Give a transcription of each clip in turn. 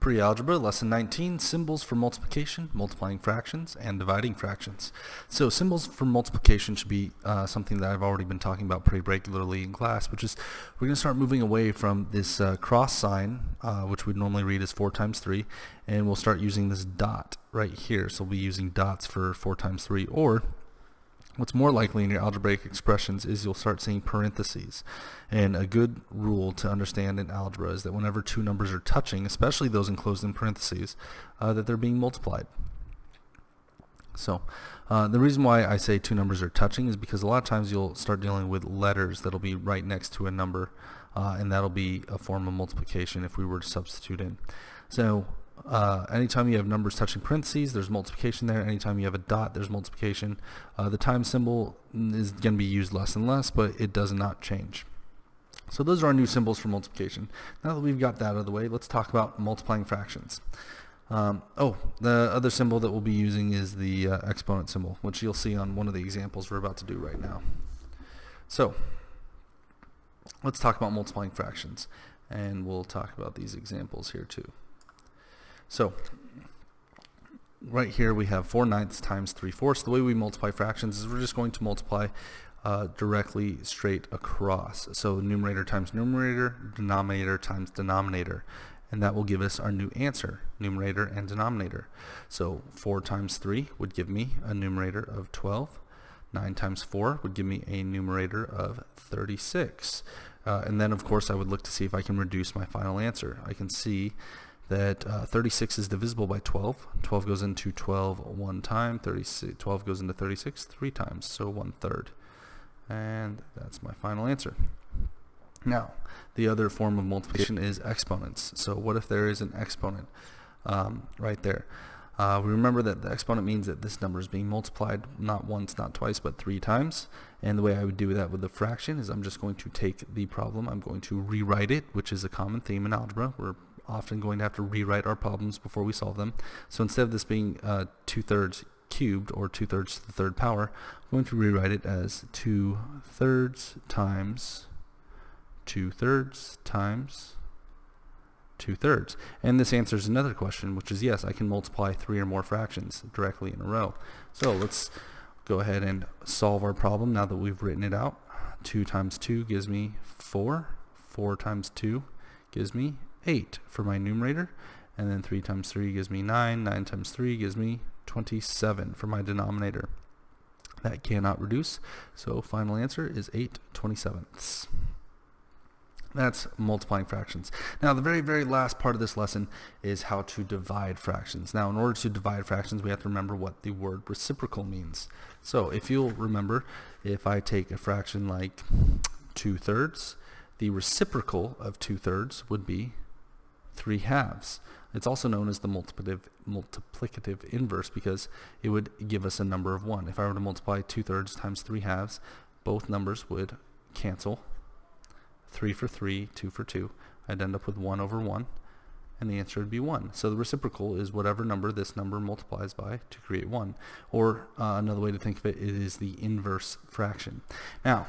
Pre-algebra, lesson 19, symbols for multiplication, multiplying fractions, and dividing fractions. So symbols for multiplication should be something that I've already been talking about pretty regularly in class, which is we're going to start moving away from this cross sign, which we'd normally read as 4 times 3, and we'll start using this dot right here. So we'll be using dots for 4 times 3, or what's more likely in your algebraic expressions is you'll start seeing parentheses. And a good rule to understand in algebra is that whenever two numbers are touching, especially those enclosed in parentheses, that they're being multiplied. So the reason why I say two numbers are touching is because a lot of times you'll start dealing with letters that'll be right next to a number, and that'll be a form of multiplication if we were to substitute in. So anytime you have numbers touching parentheses, there's multiplication there. Anytime you have a dot, there's multiplication. The time symbol is going to be used less and less, but it does not change. So those are our new symbols for multiplication. Now that we've got that out of the way, let's talk about multiplying fractions. The other symbol that we'll be using is the exponent symbol, which you'll see on one of the examples we're about to do right now. So let's talk about multiplying fractions, and we'll talk about these examples here too. So right here we have 4/9 times 3/4. The way we multiply fractions is we're just going to multiply directly straight across. So numerator times numerator, denominator times denominator. And that will give us our new answer, numerator and denominator. So 4 times 3 would give me a numerator of 12. 9 times 4 would give me a numerator of 36. And then of course I would look to see if I can reduce my final answer. I can see that 36 is divisible by 12. 12 goes into 12 one time. 12 goes into 36 3 times, so 1/3. And that's my final answer. Now, the other form of multiplication is exponents. So what if there is an exponent right there? We remember that the exponent means that this number is being multiplied not once, not twice, but 3 times. And the way I would do that with the fraction is I'm just going to take the problem, I'm going to rewrite it, which is a common theme in algebra. We're often going to have to rewrite our problems before we solve them. So instead of this being 2/3 cubed, or 2/3 to the 3rd power, I'm going to rewrite it as 2/3 times 2/3 times 2/3. And this answers another question, which is yes, I can multiply 3 or more fractions directly in a row. So let's go ahead and solve our problem now that we've written it out. 2 times 2 gives me 4. 4 times 2 gives me 8 for my numerator. And then 3 times 3 gives me 9. 9 times 3 gives me 27 for my denominator. That cannot reduce, so final answer is 8/27. That's multiplying fractions. Now the very, very last part of this lesson is how to divide fractions. Now in order to divide fractions, we have to remember what the word reciprocal means. So if you'll remember, if I take a fraction like 2/3, the reciprocal of 2/3 would be 3/2. It's also known as the multiplicative inverse because it would give us a number of 1. If I were to multiply 2/3 times 3/2, both numbers would cancel. 3 for 3, 2 for 2. I'd end up with 1/1, and the answer would be 1. So the reciprocal is whatever number this number multiplies by to create 1. Or another way to think of it is the inverse fraction. Now,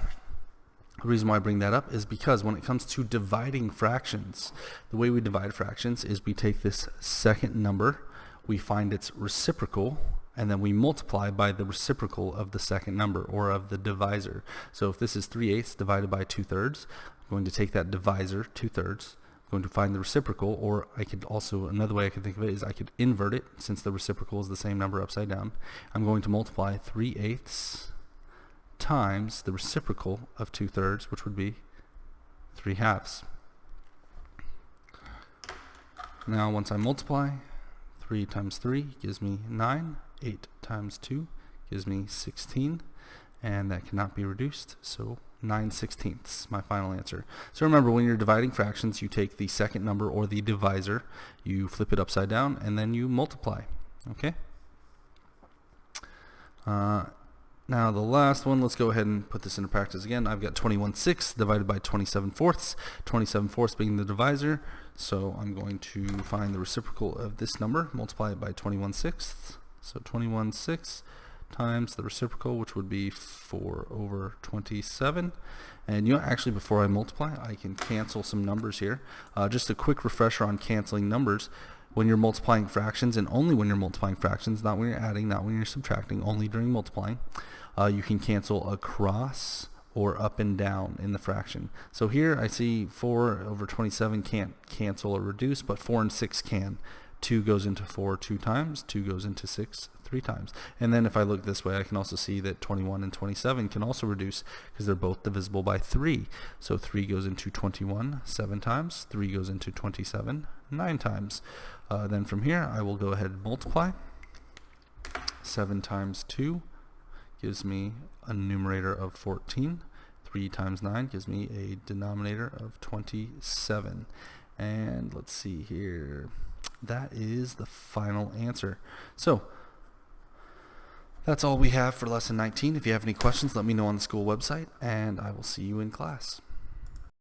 the reason why I bring that up is because when it comes to dividing fractions, the way we divide fractions is we take this second number, we find its reciprocal, and then we multiply by the reciprocal of the second number, or of the divisor. So if this is 3/8 divided by 2/3, I'm going to take that divisor, 2/3, I'm going to find the reciprocal, or I could also, another way I could think of it is I could invert it, since the reciprocal is the same number upside down. I'm going to multiply 3/8 times the reciprocal of 2/3, which would be 3/2. Now once I multiply, 3 times 3 gives me 9, 8 times 2 gives me 16, and that cannot be reduced, so 9/16, my final answer. So remember, when you're dividing fractions, you take the second number or the divisor, you flip it upside down, and then you multiply. Okay? Now the last one, let's go ahead and put this into practice again. I've got 21/6 divided by 27/4. 27/4 being the divisor, so I'm going to find the reciprocal of this number, multiply it by 21/6. So 21/6 times the reciprocal, which would be 4/27. And you know, actually before I multiply, I can cancel some numbers here. Just a quick refresher on canceling numbers. when you're multiplying fractions, and only when you're multiplying fractions, not when you're adding, not when you're subtracting, only during multiplying, you can cancel across or up and down in the fraction. So here I see 4 over 27 can't cancel or reduce, but 4 and 6 can. 2 goes into 4 2 times, 2 goes into 6 3 times. And then if I look this way, I can also see that 21 and 27 can also reduce because they're both divisible by 3. So 3 goes into 21 7 times, 3 goes into 27 9 times. Then from here I will go ahead and multiply. 7 times 2 gives me a numerator of 14. 3 times 9 gives me a denominator of 27. And let's see here. That is the final answer. So that's all we have for lesson 19. If you have any questions, let me know on the school website, and I will see you in class.